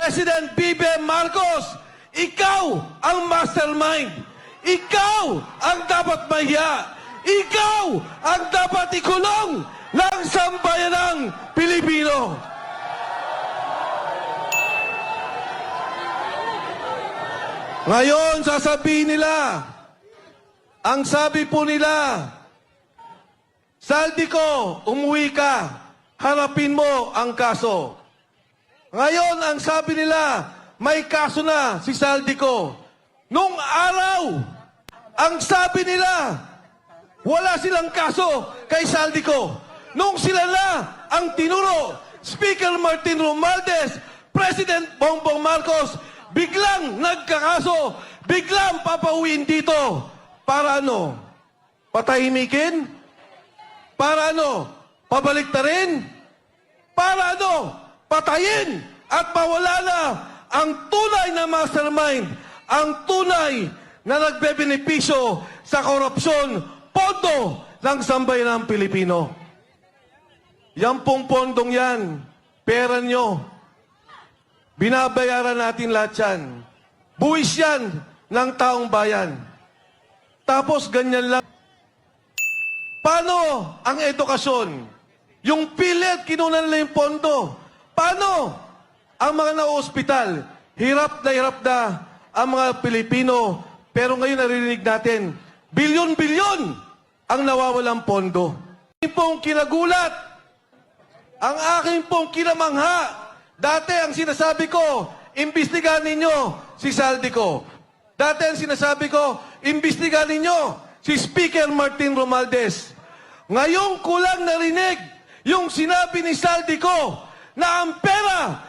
President BBM Marcos, ikaw ang mastermind. Ikaw ang dapat mahiya. Ikaw ang dapat ikulong ng sambayanang Pilipino. Ngayon, sasabihin nila, ang sabi po nila, Saldico, umuwi ka, harapin mo ang kaso. Ngayon, ang sabi nila, may kaso na si Saldico. Nung araw, ang sabi nila, wala silang kaso kay Saldico. Nung sila na ang tinuro, Speaker Martin Romualdez, President Bongbong Marcos, biglang nagkakaso, biglang papauwiin dito. Para ano? Patahimikin? Para ano? Pabaliktarin? Para ano? Patayin at mawala na ang tunay na mastermind, ang tunay na nagbebenepisyo sa korupsyon, pondo ng sambayanang Pilipino. Yan pong pondong yan, pera nyo. Binabayaran natin lahat yan. Buwis yan ng taong bayan. Tapos ganyan lang. Paano ang edukasyon? Yung PhilHealth, kinunan nila yung pondo. Paano ang mga na-ospital? Hirap na ang mga Pilipino. Pero ngayon narinig natin, bilyon-bilyon ang nawawalang pondo. Ang pong kinagulat, ang aking pong kinamangha. Dati ang sinasabi ko, imbestigahan ninyo si Saldico. Dati ang sinasabi ko, imbestigahan ninyo si Speaker Martin Romualdez. Ngayong kulang narinig yung sinabi ni Saldico na ang pera,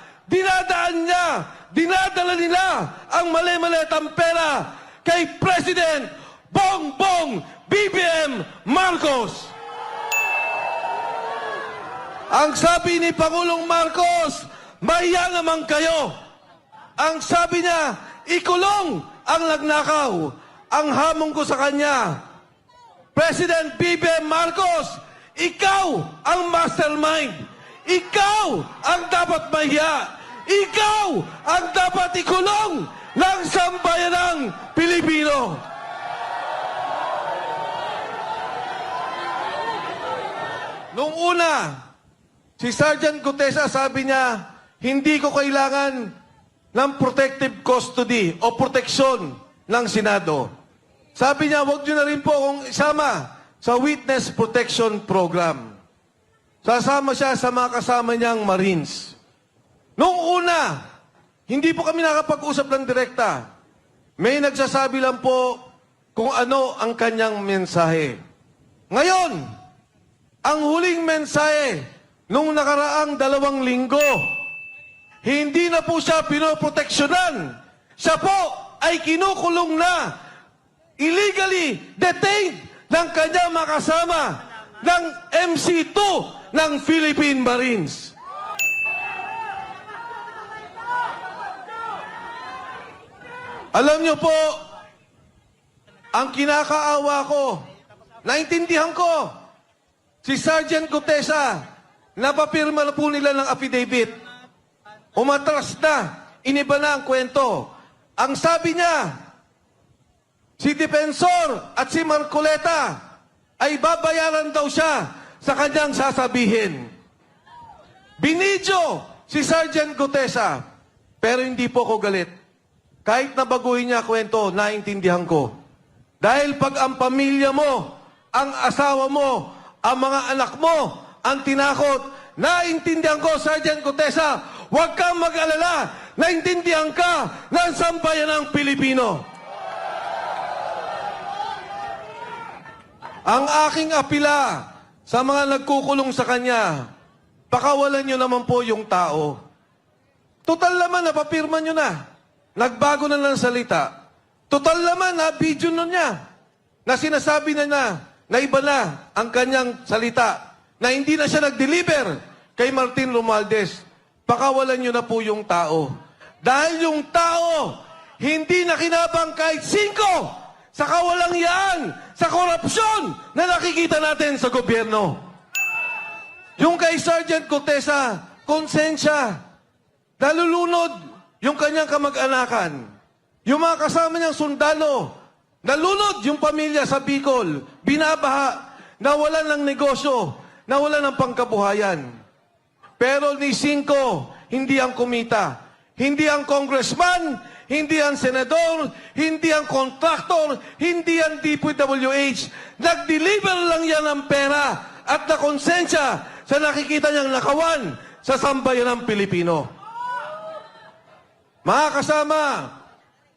dinadala nila ang mali-malitang pera kay President Bongbong BBM Marcos. Ang sabi ni Pangulong Marcos, mahiya naman kayo. Ang sabi niya, ikulong ang nagnakaw. Ang hamon ko sa kanya, President BBM Marcos, ikaw ang mastermind. Ikaw ang dapat mahiya. Ikaw ang dapat ikulong ng sambayanang Pilipino. Nung una, si Sergeant Gutesa sabi niya, hindi ko kailangan ng protective custody o proteksyon ng Senado. Sabi niya, huwag niyo na rin po akong isama sa Witness Protection Program. Sasama siya sa mga kasama niyang Marines. Noong una, hindi po kami nakapag-usap ng direkta. May nagsasabi lang po kung ano ang kanyang mensahe. Ngayon, ang huling mensahe nung nakaraang 2 linggo, hindi na po siya pinoproteksyonan. Siya po ay kinukulong na, illegally detained ng kanyang makasama ng MC2 ng Philippine Marines. Alam niyo po, ang kinakaawa ko, naintindihan ko, si Sergeant Gutesa, napapirma na po nila ng affidavit. Umatras na, iniba na ang kwento. Ang sabi niya, si Defensor at si Marcoleta ay babayaran daw siya sa kanyang sasabihin. Binidyo si Sergeant Gutesa, pero hindi po ko galit. Kahit nabaguhin niya kwento, naintindihan ko. Dahil pag ang pamilya mo, ang asawa mo, ang mga anak mo, ang tinakot, naintindihan ko, Sergeant Gutesa, huwag kang mag-alala, naintindihan ka ng sambayanang Pilipino. Ang aking apila sa mga nagkukulong sa kanya, pakawalan nyo naman po yung tao. Total naman, napapirma nyo na. Nagbago na ng salita. Total naman, na-video nun niya. Na sinasabi na iba na ang kanyang salita. Na hindi na siya nag-deliver kay Martin Romualdez. Pakawalan nyo na po yung tao. Dahil yung tao, hindi nakinabang kahit 5 sa kawalangyaan, sa korupsyon na nakikita natin sa gobyerno. Yung kay Sergeant Gutesa, konsensya, nalulunod yung kanyang kamag-anakan, yung mga kasama niyang sundalo, nalunod yung pamilya sa Bicol, binabaha, nawalan ng negosyo, nawalan ng pangkabuhayan. Pero ni Cinco, hindi ang kumita. Hindi ang congressman, hindi ang senador, hindi ang kontraktor, hindi ang DPWH. Nag-deliver lang yan ng pera at na konsensya sa nakikita niyang nakawan sa sambayanang Pilipino. Mga kasama,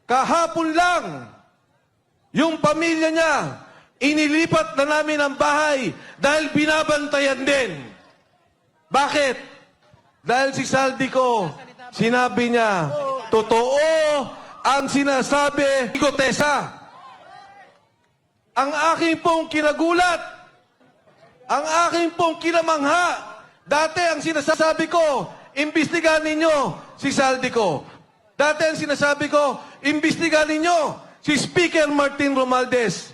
kahapon lang, yung pamilya niya, inilipat na namin ang bahay dahil binabantayan din. Bakit? Dahil si Saldico, sinabi niya, totoo ang sinasabi ni Gotesa. Ang aking pong kinagulat, ang aking pong kinamangha, dati ang sinasabi ko, imbestigahan ninyo si Saldico. Dati ang sinasabi ko, imbestigahan ninyo si Speaker Martin Romualdez.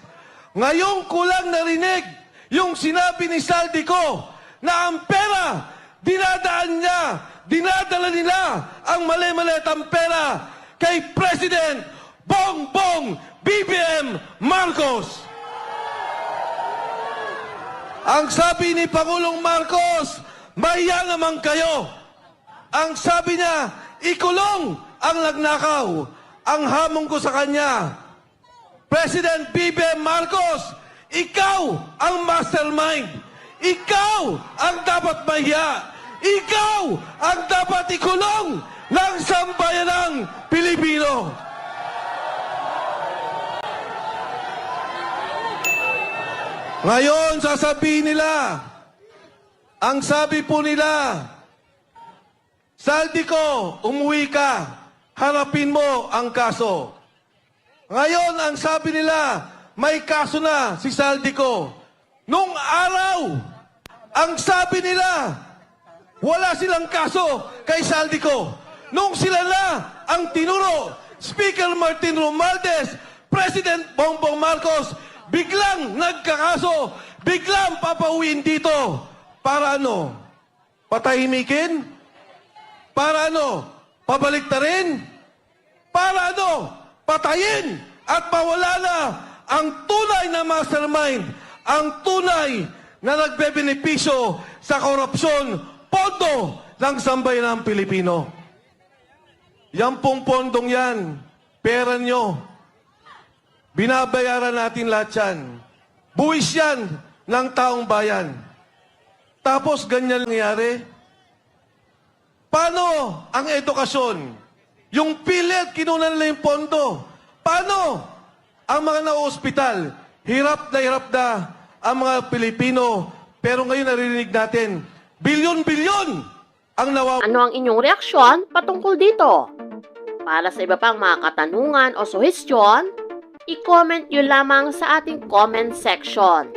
Ngayon ko lang narinig yung sinabi ni Saldico na ang pera, dinadala nila ang mali-malitang pera kay President Bongbong BBM Marcos. Ang sabi ni Pangulong Marcos, maya naman kayo. Ang sabi niya, ikulong ang nagnakaw. Ang hamon ko sa kanya, President BBM Marcos, ikaw ang mastermind. Ikaw ang dapat mahiya. Ikaw ang dapat ikulong ng sambayanang Pilipino. Ngayon, sasabihin nila, ang sabi po nila, Saldico, umuwi ka, harapin mo ang kaso. Ngayon, ang sabi nila, may kaso na si Saldico. Nung araw, ang sabi nila, wala silang kaso kay Saldico. Nung sila na ang tinuro, Speaker Martin Romualdez, President Bongbong Marcos, biglang nagkakaso, biglang papauwiin dito. Para ano? Patahimikin? Para ano? Pabaliktarin? Para ano? Patayin at mawala na ang tunay na mastermind, ang tunay na nagbebenepisyo sa korupsyon, pondo ng sambayanang Pilipino. Yan pong pondong yan, pera nyo. Binabayaran natin lahat yan. Buwis yan ng taong bayan. Tapos ganyan nangyari. Paano ang edukasyon? Yung PhilHealth, kinunan nila yung pondo. Paano ang mga na-ospital? Hirap na ang mga Pilipino. Pero ngayon narinig natin, bilyon-bilyon ang nawawa. Ano ang inyong reaksyon patungkol dito? Para sa iba pang mga katanungan o suhestyon, i-comment nyo lamang sa ating comment section.